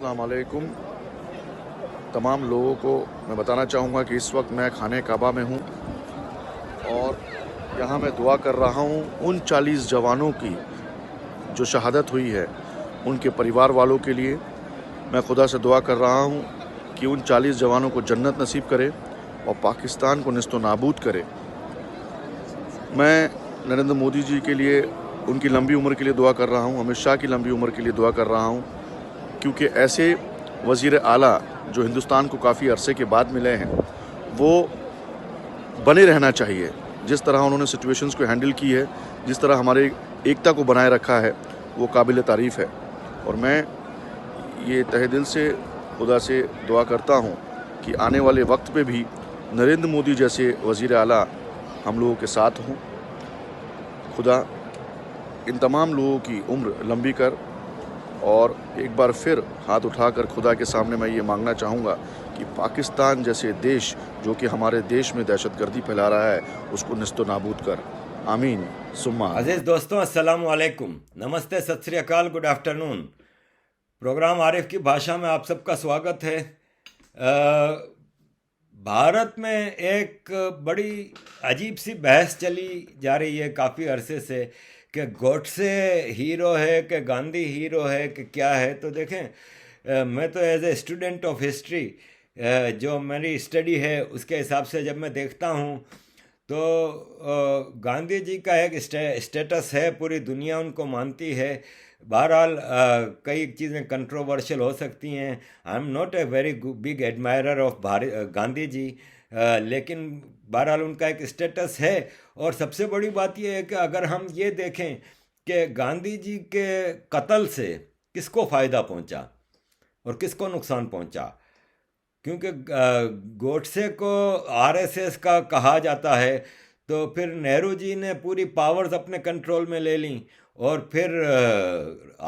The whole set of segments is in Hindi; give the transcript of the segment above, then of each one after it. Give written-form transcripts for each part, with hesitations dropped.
अस्सलाम वालेकुम। तमाम लोगों को मैं बताना चाहूँगा कि इस वक्त मैं खाने काबा में हूँ और यहाँ मैं दुआ कर रहा हूँ उन 40 जवानों की जो शहादत हुई है, उनके परिवार वालों के लिए। मैं खुदा से दुआ कर रहा हूँ कि उन 40 जवानों को जन्नत नसीब करे और पाकिस्तान को निस्तो नाबूद करे। मैं नरेंद्र मोदी जी के लिए, उनकी लंबी उम्र के लिए दुआ कर रहा हूँ, अमित शाह की लंबी उम्र के लिए दुआ कर रहा हूँ, क्योंकि ऐसे वज़ीर आला जो हिंदुस्तान को काफ़ी अरसे के बाद मिले हैं, वो बने रहना चाहिए। जिस तरह उन्होंने सिचुएशंस को हैंडल की है, जिस तरह हमारे एकता को बनाए रखा है, वो काबिल तारीफ़ है। और मैं ये तहे दिल से खुदा से दुआ करता हूँ कि आने वाले वक्त पे भी नरेंद्र मोदी जैसे वज़ीर आला हम लोगों के साथ हों। खुदा इन तमाम लोगों की उम्र लंबी कर। और एक बार फिर हाथ उठाकर खुदा के सामने मैं ये मांगना चाहूँगा कि पाकिस्तान जैसे देश जो कि हमारे देश में दहशतगर्दी फैला रहा है, उसको निस्तो नाबूद कर। आमीन सुम्मा। अजीज दोस्तों, अस्सलाम वालेकुम, नमस्ते, सत श्री अकाल, गुड आफ्टरनून। प्रोग्राम आरिफ की भाषा में आप सबका स्वागत है। भारत में एक बड़ी अजीब सी बहस चली जा रही है काफ़ी अरसे से कि गोडसे हीरो है कि गांधी हीरो है कि क्या है। तो देखें, मैं तो as a student of history, जो मेरी स्टडी है उसके हिसाब से जब मैं देखता हूँ तो गांधी जी का एक स्टेटस है, पूरी दुनिया उनको मानती है। बहरहाल कई चीज़ें कंट्रोवर्शियल हो सकती हैं। I am not a very big admirer of Gandhi ji, लेकिन बहरहाल उनका एक स्टेटस है। और सबसे बड़ी बात यह है कि अगर हम ये देखें कि गांधी जी के कत्ल से किसको फ़ायदा पहुंचा और किसको नुकसान पहुंचा, क्योंकि गोडसे को आरएसएस का कहा जाता है, तो फिर नेहरू जी ने पूरी पावर्स अपने कंट्रोल में ले ली और फिर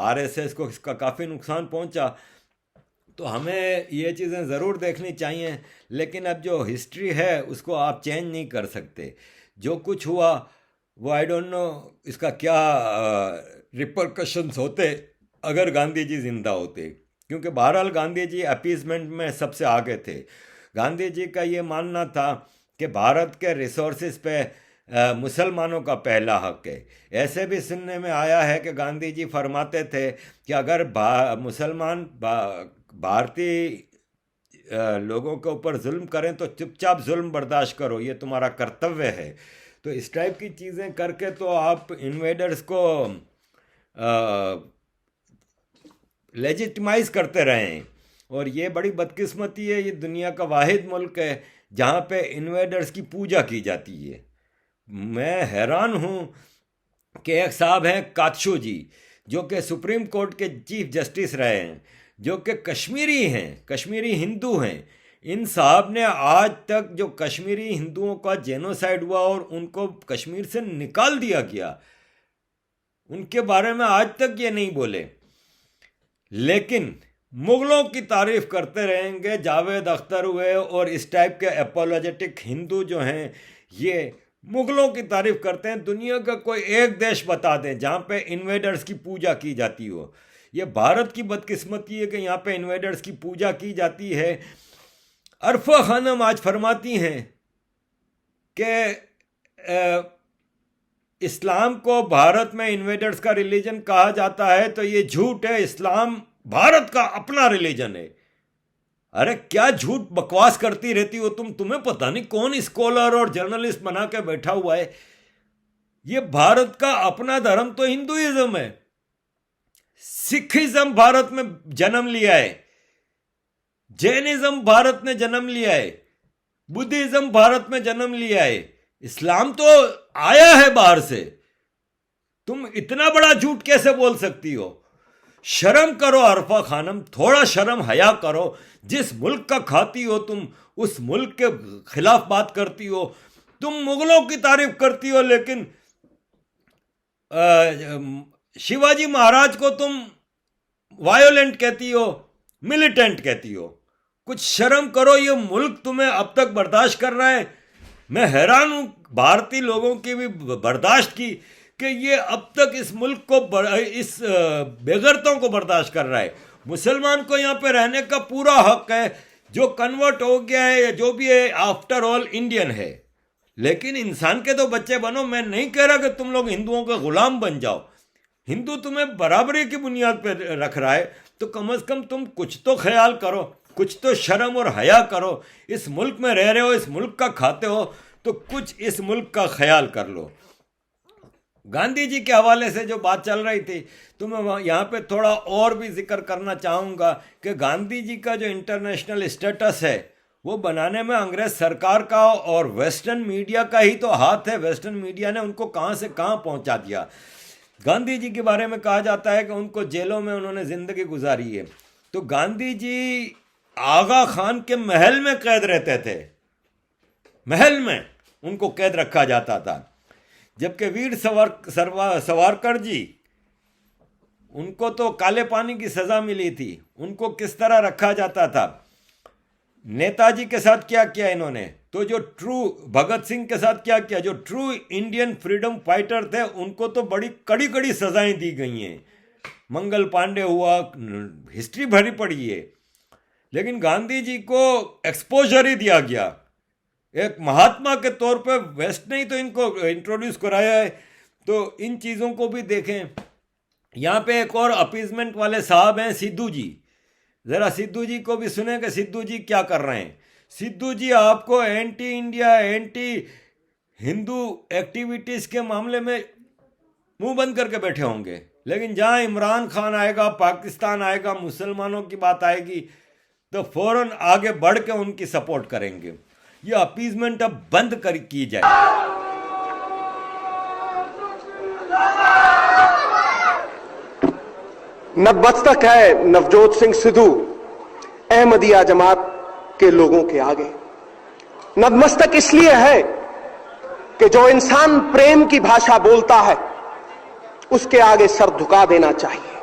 आरएसएस को इसका काफ़ी नुकसान पहुंचा। तो हमें ये चीज़ें ज़रूर देखनी चाहिए, लेकिन अब जो हिस्ट्री है उसको आप चेंज नहीं कर सकते। जो कुछ हुआ वो आई डोंट नो इसका क्या रिपरकशंस होते अगर गांधी जी जिंदा होते, क्योंकि बहरहाल गांधी जी अपीजमेंट में सबसे आगे थे। गांधी जी का ये मानना था कि भारत के रिसोर्सेज पे मुसलमानों का पहला हक है। ऐसे भी सुनने में आया है कि गांधी जी फरमाते थे कि अगर मुसलमान भारतीय लोगों के ऊपर जुल्म करें तो चुपचाप जुल्म बर्दाश्त करो, ये तुम्हारा कर्तव्य है। तो इस टाइप की चीज़ें करके तो आप इन्वेडर्स को लेजिटिमाइज करते रहे हैं। और ये बड़ी बदकिस्मती है, ये दुनिया का वाहिद मुल्क है जहाँ पे इन्वेडर्स की पूजा की जाती है। मैं हैरान हूँ कि एक साहब हैं कातशू जी, जो कि सुप्रीम कोर्ट के चीफ जस्टिस रहे हैं, जो कि कश्मीरी हैं, कश्मीरी हिंदू हैं। इन साहब ने आज तक जो कश्मीरी हिंदुओं का जेनोसाइड हुआ और उनको कश्मीर से निकाल दिया गया, उनके बारे में आज तक ये नहीं बोले, लेकिन मुगलों की तारीफ करते रहेंगे। जावेद अख्तर हुए और इस टाइप के एपोलॉजेटिक हिंदू जो हैं, ये मुगलों की तारीफ करते हैं। दुनिया का कोई एक देश बता दें जहाँ पे इन्वेडर्स की पूजा की जाती हो। ये भारत की बदकिस्मती है कि यहाँ पे इन्वेडर्स की पूजा की जाती है। अरफा खानम आज फरमाती हैं कि इस्लाम को भारत में इन्वेडर्स का रिलीजन कहा जाता है, तो ये झूठ है। इस्लाम भारत का अपना रिलीजन है। अरे क्या झूठ बकवास करती रहती हो तुम, तुम्हें पता नहीं कौन स्कॉलर और जर्नलिस्ट बना के बैठा हुआ है। ये भारत का अपना धर्म तो हिंदुइज्म है। सिखिज्म भारत में जन्म लिया है, जैनिज्म भारत ने जन्म लिया है, बुद्धिज्म भारत में जन्म लिया है, इस्लाम तो आया है बाहर से। तुम इतना बड़ा झूठ कैसे बोल सकती हो? शर्म करो अरफा खानम, थोड़ा शर्म हया करो। जिस मुल्क का खाती हो तुम, उस मुल्क के खिलाफ बात करती हो। तुम मुगलों की तारीफ करती हो, लेकिन शिवाजी महाराज को तुम वायोलेंट कहती हो, मिलिटेंट कहती हो। कुछ शर्म करो, ये मुल्क तुम्हें अब तक बर्दाश्त कर रहा है। मैं हैरान हूं भारतीय लोगों की भी बर्दाश्त की कि ये अब तक इस मुल्क को, इस बेगरतों को बर्दाश्त कर रहा है। मुसलमान को यहाँ पे रहने का पूरा हक है, जो कन्वर्ट हो गया है या जो भी है, आफ्टर ऑल इंडियन है। लेकिन इंसान के तो बच्चे बनो। मैं नहीं कह रहा कि तुम लोग हिंदुओं के गुलाम बन जाओ। हिंदू तुम्हें बराबरी की बुनियाद पर रख रहा है, तो कम से कम तुम कुछ तो ख्याल करो, कुछ तो शर्म और हया करो। इस मुल्क में रह रहे हो, इस मुल्क का खाते हो, तो कुछ इस मुल्क का ख्याल कर लो। गांधी जी के हवाले से जो बात चल रही थी, तो मैं यहाँ पे थोड़ा और भी जिक्र करना चाहूँगा कि गांधी जी का जो इंटरनेशनल स्टेटस है वो बनाने में अंग्रेज सरकार का और वेस्टर्न मीडिया का ही तो हाथ है। वेस्टर्न मीडिया ने उनको कहाँ से कहाँ पहुँचा दिया। गांधी जी के बारे में कहा जाता है कि उनको जेलों में उन्होंने ज़िंदगी गुजारी है। तो गांधी जी आगा खान के महल में कैद रहते थे, महल में उनको कैद रखा जाता था। जबकि वीर सावरकर जी, उनको तो काले पानी की सज़ा मिली थी, उनको किस तरह रखा जाता था। नेताजी के साथ क्या किया इन्होंने, तो जो ट्रू भगत सिंह के साथ क्या किया, जो ट्रू इंडियन फ्रीडम फाइटर थे, उनको तो बड़ी कड़ी कड़ी सज़ाएं दी गई हैं। मंगल पांडे हुआ, हिस्ट्री भरी पड़ी है। लेकिन गांधी जी को एक्सपोजर ही दिया गया। एक महात्मा के तौर पे वेस्ट ने ही तो इनको इंट्रोड्यूस कराया है। तो इन चीज़ों को भी देखें। यहाँ पे एक और अपीजमेंट वाले साहब हैं, सिद्धू जी। ज़रा सिद्धू जी को भी सुने कि सिद्धू जी क्या कर रहे हैं। सिद्धू जी आपको anti India, anti Hindu activities के मामले में मुंह बंद करके बैठे होंगे, लेकिन जहाँ इमरान खान आएगा, पाकिस्तान आएगा, मुसलमानों की बात आएगी, तो फौरन आगे बढ़ के उनकी सपोर्ट करेंगे। ये अपीजमेंट अब बंद कर की जाए। नतमस्तक है नवजोत सिंह सिद्धू अहमदिया जमात के लोगों के आगे। नतमस्तक इसलिए है कि जो इंसान प्रेम की भाषा बोलता है उसके आगे सर झुका देना चाहिए।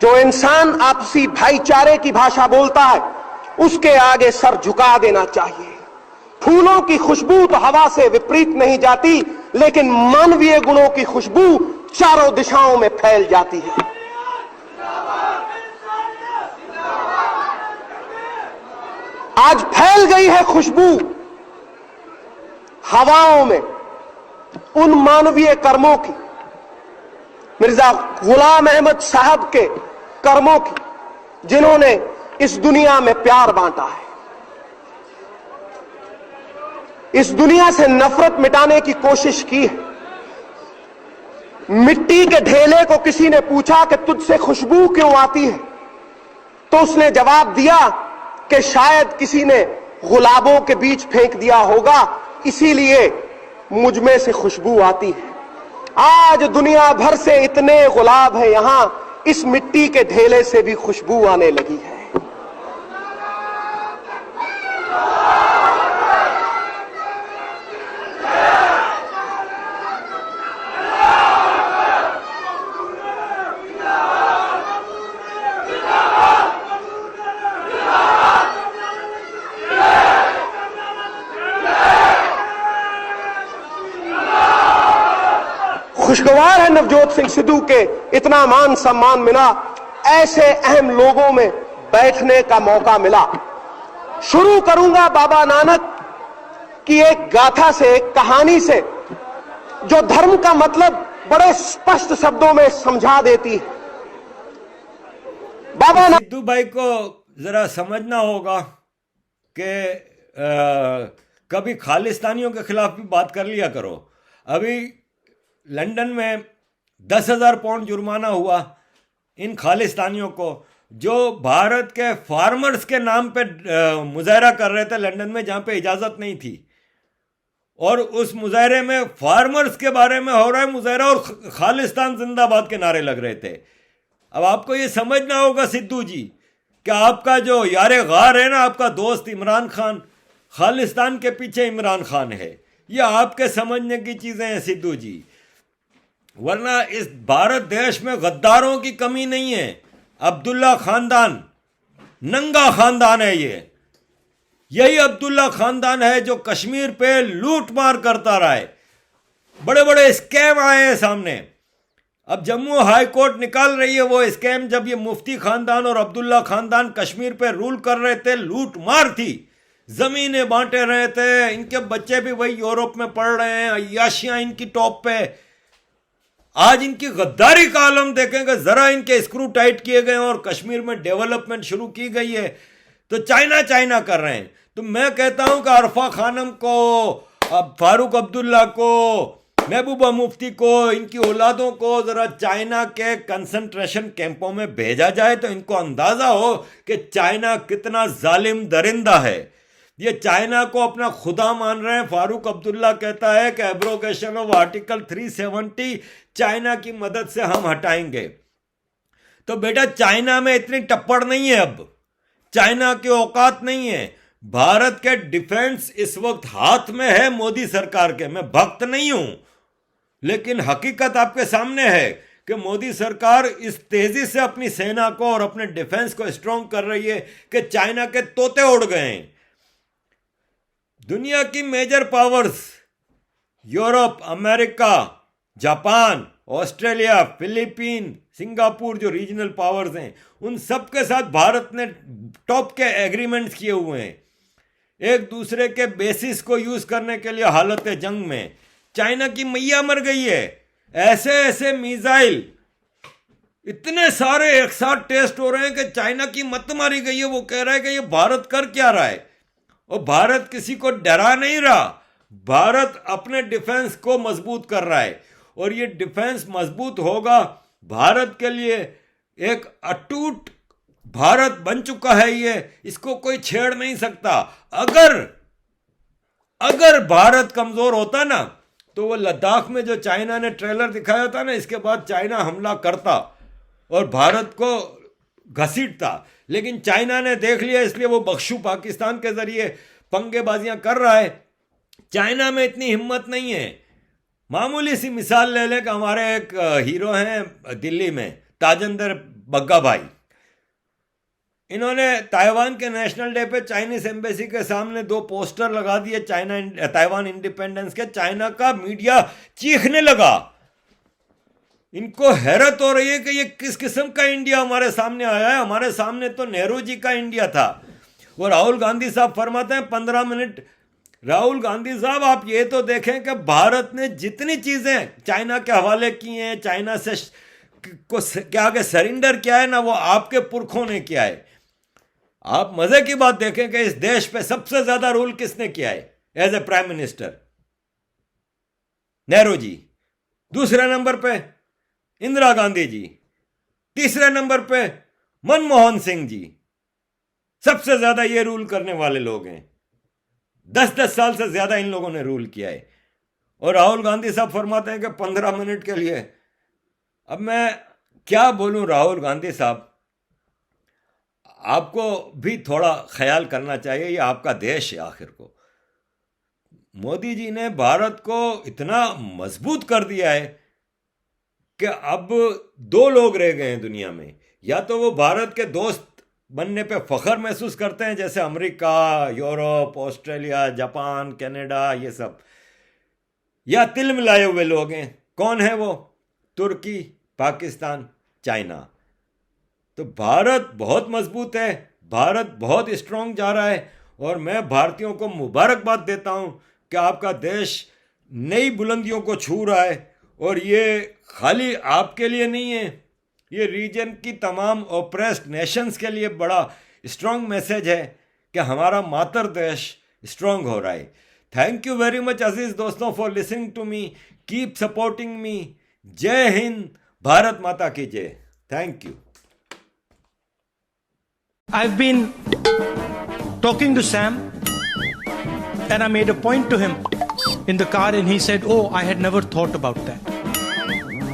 जो इंसान आपसी भाईचारे की भाषा बोलता है उसके आगे सर झुका देना चाहिए। फूलों की खुशबू तो हवा से विपरीत नहीं जाती, लेकिन मानवीय गुणों की खुशबू चारों दिशाओं में फैल जाती है। आज फैल गई है खुशबू हवाओं में उन मानवीय कर्मों की, मिर्जा गुलाम अहमद साहब के कर्मों की, जिन्होंने इस दुनिया में प्यार बांटा है, इस दुनिया से नफरत मिटाने की कोशिश की है। मिट्टी के ढेले को किसी ने पूछा कि तुझसे खुशबू क्यों आती है, तो उसने जवाब दिया कि शायद किसी ने गुलाबों के बीच फेंक दिया होगा, इसीलिए मुझ में से खुशबू आती है। आज दुनिया भर से इतने गुलाब हैं यहां, इस मिट्टी के ढेले से भी खुशबू आने लगी है। खुशगवार है नवजोत सिंह सिद्धू के इतना मान सम्मान मिला, ऐसे अहम लोगों में बैठने का मौका मिला। शुरू करूंगा बाबा नानक की एक गाथा से, एक कहानी से, जो धर्म का मतलब बड़े स्पष्ट शब्दों में समझा देती है। बाबा नानक सिद्धू भाई को जरा समझना होगा कि कभी खालिस्तानियों के खिलाफ भी बात कर लिया करो। अभी लंदन में 10,000 पाउंड जुर्माना हुआ इन खालिस्तानियों को, जो भारत के फार्मर्स के नाम पे मुजाहरा कर रहे थे लंदन में, जहाँ पे इजाज़त नहीं थी। और उस मुजाहरे में फार्मर्स के बारे में हो रहा है मुजाहरा और खालिस्तान जिंदाबाद के नारे लग रहे थे। अब आपको ये समझना होगा सिद्धू जी कि आपका जो यारे गार है ना, आपका दोस्त इमरान खान, खालिस्तान के पीछे इमरान खान है। ये आपके समझने की चीज़ें हैं सिद्धू जी, वरना इस भारत देश में गद्दारों की कमी नहीं है। अब्दुल्ला खानदान नंगा खानदान है। यही अब्दुल्ला खानदान है जो कश्मीर पे लूट मार करता रहा है। बड़े बड़े स्कैम आए हैं सामने। अब जम्मू हाई कोर्ट निकाल रही है वो स्कैम जब ये मुफ्ती खानदान और अब्दुल्ला खानदान कश्मीर पे रूल कर रहे थे, लूट मार थी, जमीनें बांटे रहे थे, इनके बच्चे भी वही यूरोप में पढ़ रहे हैं, अय्याशियां इनकी टॉप पे। आज इनकी गद्दारी का आलम देखेंगे, जरा इनके स्क्रू टाइट किए गए और कश्मीर में डेवलपमेंट शुरू की गई है तो चाइना कर रहे हैं। तो मैं कहता हूं कि अरफा खानम को, फारूक अब्दुल्ला को, महबूबा मुफ्ती को, इनकी औलादों को जरा चाइना के कंसंट्रेशन कैंपों में भेजा जाए तो इनको अंदाजा हो कि चाइना कितना जालिम दरिंदा है। ये चाइना को अपना खुदा मान रहे हैं। फारूक अब्दुल्ला कहता है कि एब्रोगेशन ऑफ आर्टिकल 370 चाइना की मदद से हम हटाएंगे। तो बेटा चाइना में इतनी टप्पड़ नहीं है, अब चाइना की औकात नहीं है। भारत के डिफेंस इस वक्त हाथ में है मोदी सरकार के। मैं भक्त नहीं हूं, लेकिन हकीकत आपके सामने है कि मोदी सरकार इस तेजी से अपनी सेना को और अपने डिफेंस को स्ट्रांग कर रही है कि चाइना के तोते उड़ गए हैं। दुनिया की major powers Europe, America, Japan, Australia, Philippine, Singapore जो रीजनल पावर्स हैं, उन सब के साथ भारत ने टॉप के एग्रीमेंट्स किए हुए हैं। एक दूसरे के बेसिस को यूज करने के लिए हालत जंग में चाइना की मैया मर गई है। ऐसे ऐसे मिसाइल इतने सारे एक साथ टेस्ट हो रहे हैं कि चाइना की मत मारी गई है। वो कह रहा है कि ये भारत कर क्या रहा है, और भारत किसी को डरा नहीं रहा। भारत अपने डिफेंस को मजबूत कर रहा है और ये डिफेंस मजबूत होगा। भारत के लिए एक अटूट भारत बन चुका है ये, इसको कोई छेड़ नहीं सकता। अगर भारत कमजोर होता ना तो वो लद्दाख में जो चाइना ने ट्रेलर दिखाया था ना, इसके बाद चाइना हमला करता और भारत को घसीटता। लेकिन चाइना ने देख लिया, इसलिए वो बख्शू पाकिस्तान के जरिए पंगेबाजियां कर रहा है। चाइना में इतनी हिम्मत नहीं है। मामूली सी मिसाल ले लें कि हमारे एक हीरो हैं दिल्ली में, ताजिंदर बग्गा भाई। इन्होंने ताइवान के नेशनल डे पे चाइनीज एम्बेसी के सामने 2 पोस्टर लगा दिए ताइवान इंडिपेंडेंस के। चाइना का मीडिया चीखने लगा। इनको हैरत हो रही है कि ये किस किस्म का इंडिया हमारे सामने आया है। हमारे सामने तो नेहरू जी का इंडिया था। वो राहुल गांधी साहब फरमाते हैं 15 मिनट। राहुल गांधी साहब, आप ये तो देखें कि भारत ने जितनी चीजें चाइना के हवाले की हैं, चाइना से को क्या आगे सरेंडर किया है ना, वो आपके पुरखों ने किया है। आप मजे की बात देखें कि इस देश पे सबसे ज्यादा रूल किसने किया है as a prime minister? Nehru ji. दूसरे नंबर पे इंदिरा गांधी जी। तीसरे नंबर पे मनमोहन सिंह जी। सबसे ज्यादा ये रूल करने वाले लोग हैं। 10-10 साल से ज्यादा इन लोगों ने रूल किया है। और राहुल गांधी साहब फरमाते हैं कि 15 मिनट के लिए। अब मैं क्या बोलूं राहुल गांधी साहब, आपको भी थोड़ा ख्याल करना चाहिए। ये आपका देश है आखिर को। मोदी जी ने भारत को इतना मजबूत कर दिया है कि अब 2 लोग रह गए हैं दुनिया में। या तो वो भारत के दोस्त बनने पे फख्र महसूस करते हैं, जैसे America, Europe, Australia, Japan, Canada, ये सब, या तिल मिलाए हुए लोग हैं। कौन है वो? तुर्की, पाकिस्तान, चाइना। तो भारत बहुत मजबूत है, भारत बहुत स्ट्रांग जा रहा है। और मैं भारतीयों को मुबारकबाद देता हूं कि आपका देश नई बुलंदियों को छू रहा है। और ये खाली आपके लिए नहीं है, ये रीजन की तमाम ओप्रेस्ड नेशंस के लिए बड़ा स्ट्रांग मैसेज है कि हमारा मातर देश स्ट्रांग हो रहा है। थैंक यू वेरी मच अजीज दोस्तों for listening to me. Keep supporting me. जय हिंद, भारत माता की जय। Thank you. I've been talking to Sam and I made a point to him in the car and he said, "Oh, I had never thought about that."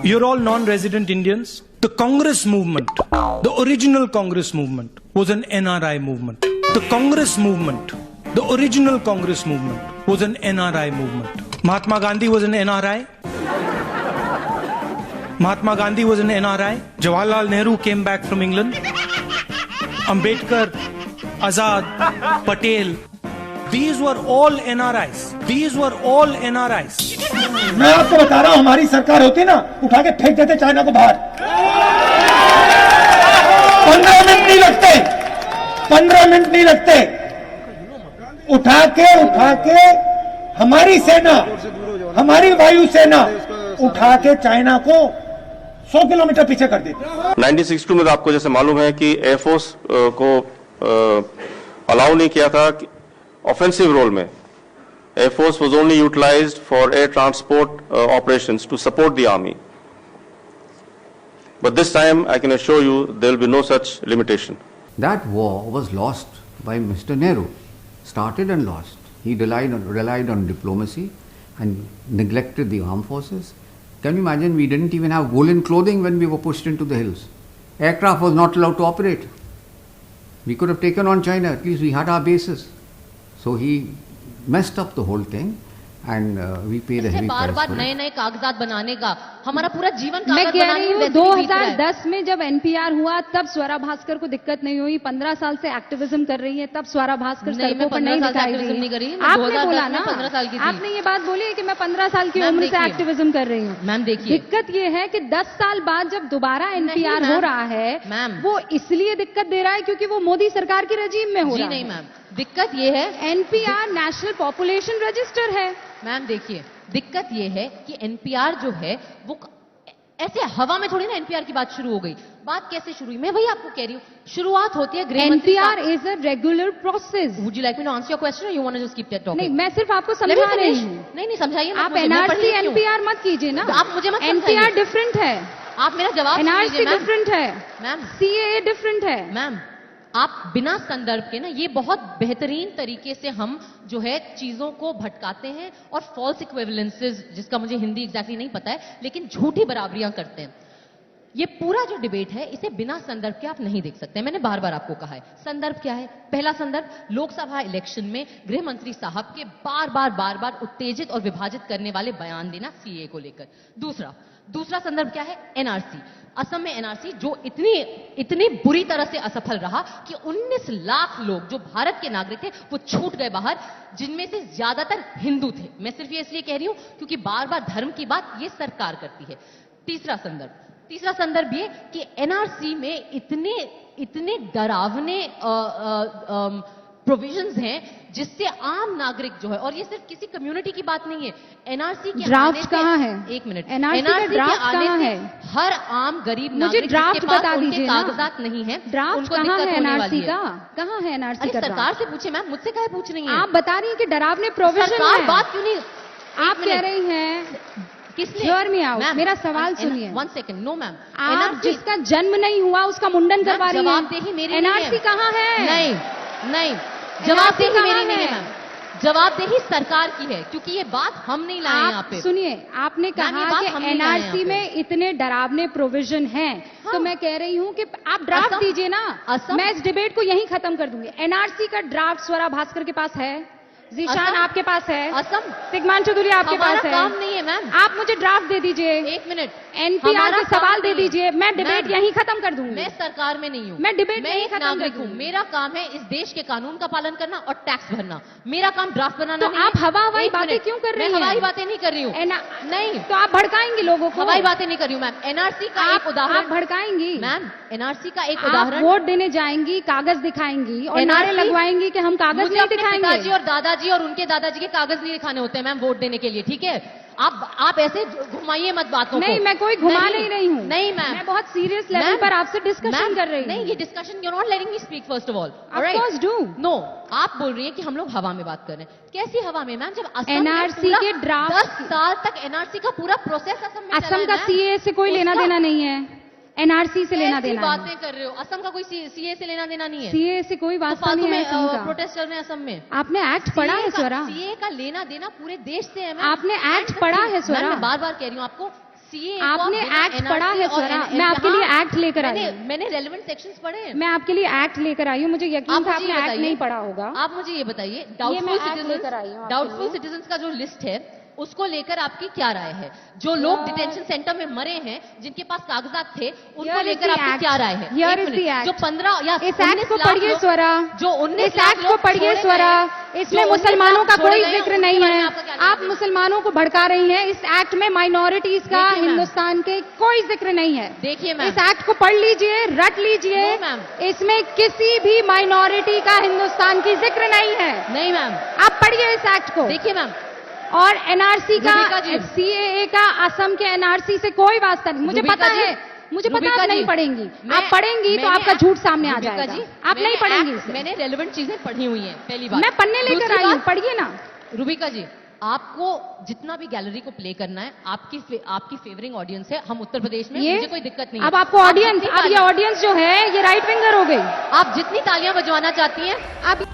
You're all non-resident Indians. The Congress movement, the original Congress movement was an NRI movement. The Congress movement, the original Congress movement was an NRI movement. Mahatma Gandhi was an NRI. Mahatma Gandhi was an NRI. Jawaharlal Nehru came back from England. Ambedkar, Azad, Patel, these were all NRIs. These were all NRIs. मैं आपको बता रहा हूं, हमारी सरकार होती ना, उठा के फेंक देते चाइना को बाहर। 15 मिनट नहीं लगते, 15 मिनट नहीं लगते। उठा के हमारी सेना, हमारी वायुसेना उठा के चाइना को 100 किलोमीटर पीछे कर देती। 1962 में तो आपको जैसे मालूम है कि एयरफोर्स को अलाउ नहीं किया था ऑफेंसिव रोल में। Air force was only utilized for air transport operations to support the army, but this time I can assure you there will be no such limitation. That war was lost by Mr. Nehru, started and lost. He relied on diplomacy and neglected the armed forces. Can you imagine, we didn't even have woolen clothing when we were pushed into the hills. Aircraft was not allowed to operate. We could have taken on China, at least we had our bases. So he messed up the whole thing and we paid a heavy price बार-बार for it. नए-नए कागजात बनाने का हमारा पूरा जीवन मैं कागज कह बनाने रही में हूँ वैसे ही बीत रहा है। 2010 में जब एनपीआर हुआ तब स्वरा भास्कर को दिक्कत नहीं हुई। 15 साल से एक्टिविज्म कर रही है, तब स्वरा भास्कर नहीं, सड़कों मैं पर नहीं 15 साल से दिखाई एक्टिविज्म नहीं दी। करी, मैं आपने 2010 बोला में ना, 15 साल की थी। आपने ये बात बोली है कि मैं 15 साल की मैम उम्र से देखिए। एक्टिविज्म कर रही हूँ। मैम देखिए, दिक्कत ये है कि 10 साल बाद जब दोबारा एनपीआर मैम। हो रहा है, मैम। वो इसलिए दिक्कत दे रहा है क्योंकि वो मोदी सरकार की रजीम में हो जी रहा नहीं है। मैम, दिक्कत ये है एनपीआर नेशनल पॉपुलेशन रजिस्टर है। मैम देखिए, दिक्कत ये है कि एनपीआर जो है वो ऐसे हवा में थोड़ी ना एनपीआर की बात शुरू हो गई। बात कैसे शुरू हुई, मैं वही आपको कह रही हूँ। शुरुआत होती है गृह मंत्री NPR is a regular process. Would you like me to answer your question or you want to just keep talking? नहीं, मैं सिर्फ आपको समझा रही हूँ। नहीं समझाइए मत आप मुझे, मैं पढ़ एनआरसी रही हूँ। एनपीआर मत कीजिए ना। आप मुझे मत एनपीआर समझाइए। डिफरेंट है, आप मेरा जवाब सुन एनआरसी लीजिए मैम। डिफरेंट है, मैम सीएए डिफरेंट है। मैम आप बिना संदर्भ के ना, ये बहुत बेहतरीन तरीके से हम जो है चीजों को भटकाते हैं और फॉल्स इक्विवेलेंसेस, जिसका मुझे हिंदी एग्जैक्टली नहीं पता है, लेकिन झूठी बराबरियां करते हैं। ये पूरा जो डिबेट है इसे बिना संदर्भ के आप नहीं देख सकते। मैंने बार बार आपको कहा है, संदर्भ क्या है? पहला संदर्भ, लोकसभा इलेक्शन में गृह मंत्री साहब के बार बार उत्तेजित और विभाजित करने वाले बयान देना सीए को लेकर। दूसरा संदर्भ क्या है? एनआरसी। असम में एनआरसी जो इतनी बुरी तरह से असफल रहा कि 19 लाख लोग जो भारत के नागरिक थे वो छूट गए बाहर, जिनमें से ज्यादातर हिंदू थे। मैं सिर्फ ये इसलिए कह रही हूं क्योंकि बार बार धर्म की बात ये सरकार करती है। तीसरा संदर्भ ये कि एनआरसी में इतने डरावने प्रोविजंस हैं जिससे आम नागरिक जो है, और ये सिर्फ किसी कम्युनिटी की बात नहीं है, एनआरसी के ड्राफ्ट कहाँ है? एक मिनट, एनआरसी का ड्राफ्ट कहाँ है? हर आम गरीब मुझे नागरिक ड्राफ्ट जिसके पास बता उनके दीजिए ना। कागजात नहीं है, ड्राफ्ट उनको कहाँ दिक्कत है होने एनआरसी वाली है। का? कहाँ है एनआरसी अरे का सरकार ड्राफ्ट? से पूछे मैम, मुझसे काहे पूछ रही हैं? आप बता रही हैं कि डरावने प्रोविजन सरकार है। बात क्यों नहीं? आप कह रही हैं, किसने? Hear me out. मैम, मेरा सवाल सुनिए। 1 सेकंड, नो मैम। आप जिसका जन्म नहीं हुआ उसका मुंडन करवा रही हैं। जवाबदेही मेरी एनआरसी कहाँ है? नहीं, जवाबदेही मेरी नहीं है मैम, जवाबदेही सरकार की है, क्योंकि ये बात हम नहीं लाए यहाँ आप पे। सुनिए, आपने ये कहा बात कि हम नहीं लाए एनआरसी यहाँ पे। में इतने डरावने प्रोविजन हैं, हाँ। तो मैं कह रही हूँ कि आप ड्राफ्ट असम- दीजिए ना। असम- मैं इस डिबेट को यहीं खत्म कर दूंगी। एनआरसी का ड्राफ्ट स्वरा भास्कर के पास है, जीशान असम- आपके पास है, असम सिग्मान चौधरी आपके हमारा पास है। काम नहीं है मैम। आप मुझे ड्राफ्ट दे दीजिए, एक मिनट, एनपीआर हमारा के सवाल काम दे नहीं है। दीजिए, मैं डिबेट मैम, यहीं खत्म कर दूंगी। मैं सरकार में नहीं हूँ, मैं डिबेट मैं यहीं एक खत्म नागरिक कर हूँ। दूंगी। मेरा काम है इस देश के कानून का पालन करना और टैक्स भरना। मेरा काम ड्राफ्ट बनाना तो नहीं आप है। हवाई एक बातें मिनट, क्यों कर रही मैं हैं? हवाई बातें नहीं कर रही हूँ। नहीं, तो आप भड़काएंगी लोगों को। हवाई बातें नहीं कर रही हूँ मैम। एनआरसी का एक आप उदाहरण भड़काएंगी मैम, एनआरसी का एक आप उदाहरण। वोट देने जाएंगी, कागज दिखाएंगी और नारे NRC लगवाएंगी कि हम कागज मुझे नहीं अपने दिखाएंगे। पिताजी और दादाजी और उनके दादाजी के कागज नहीं दिखाने होते हैं मैम वोट देने के लिए, ठीक है? आप ऐसे घुमाइए मत बातों को। नहीं, मैं कोई घुमा नहीं रही हूँ। नहीं मैम, मैं बहुत सीरियस लेवल मैम, पर आपसे डिस्कशन मैम, कर रही हूँ। नहीं, ये discussion you not letting me speak first of all. Of course do. No, आप बोल रही हैं कि हम लोग हवा में बात कर रहे हैं। कैसी हवा में मैम? जब असम में NRC पूरा के ड्राफ्ट 10 साल तक एनआरसी का पूरा प्रोसेस असम में चला असम है का मैम। सीए से कोई लेना उसका- देना नहीं है, एनआरसी से लेना कैसी देना है। बातें कर रहे हो? असम का कोई सीए से लेना देना नहीं है। सीए से कोई तो वास्ता फालतू नहीं है में असम का। प्रोटेस्ट चल रहे हैं असम में। आपने एक्ट पढ़ा है स्वरा? सीए का लेना देना पूरे देश से है मैम। आपने एक्ट पढ़ा है स्वरा? मैं बार बार कह रही हूँ आपको, सीए आपने एक्ट पढ़ा है स्वरा? मैं आपके लिए एक्ट लेकर आई हूँ। मैंने रेलेवेंट सेक्शंस पढ़े हैं। मैं आपके लिए एक्ट लेकर आई हूँ, मुझे यकीन था आपने एक्ट नहीं पढ़ा होगा। आप मुझे ये बताइए, मैं act लेकर आई हूँ आपके डाउटफुल लिए। सिटीजन्स का जो लिस्ट है उसको लेकर आपकी क्या राय है? जो लोग डिटेंशन सेंटर में मरे हैं, जिनके पास कागजात थे, उनको लेकर आपकी क्या राय है? जो 15 या इस एक्ट को पढ़िए स्वरा, जो 19 इस एक्ट को पढ़िए स्वरा, इसमें मुसलमानों का कोई जिक्र नहीं है। आप मुसलमानों को भड़का रही हैं। इस एक्ट में माइनॉरिटीज का हिंदुस्तान के कोई जिक्र नहीं है। देखिए मैम, इस एक्ट को पढ़ लीजिए, रट लीजिए। इसमें किसी भी माइनॉरिटी का हिंदुस्तान की जिक्र नहीं है। नहीं मैम, आप पढ़िए इस एक्ट को। देखिए मैम, और एनआरसी का, रूबिका जी। सीएए का, असम के एनआरसी से कोई वास्ता नहीं। मुझे रूबिका पता जी। है, मुझे पता है रूबिका आप नहीं जी। पढ़ेंगी। मैं- आप पढ़ेंगी तो मैंने आपका झूठ सामने आ रूबिका जाएगा। जी, आप नहीं मैंने पढ़ेंगी एक्ट- इसे। मैंने रेलेवेंट चीजें पढ़ी हुई हैं, पहली बात। मैं पढ़ने लेकर दूसरी आई हूँ, बात, पढ़िए ना। रूबिका जी, आपको जितना भी गैलरी को प्ले करना है, आपकी फेवरिंग ऑडियंस है, हम उत्तर प्रदेश में, मुझे कोई दिक्कत नहीं है। अब आपको ऑडियंस, अब ये ऑडियंस जो है ये राइट विंगर हो गई। आप जितनी तालियां बजवाना चाहती हैं, अब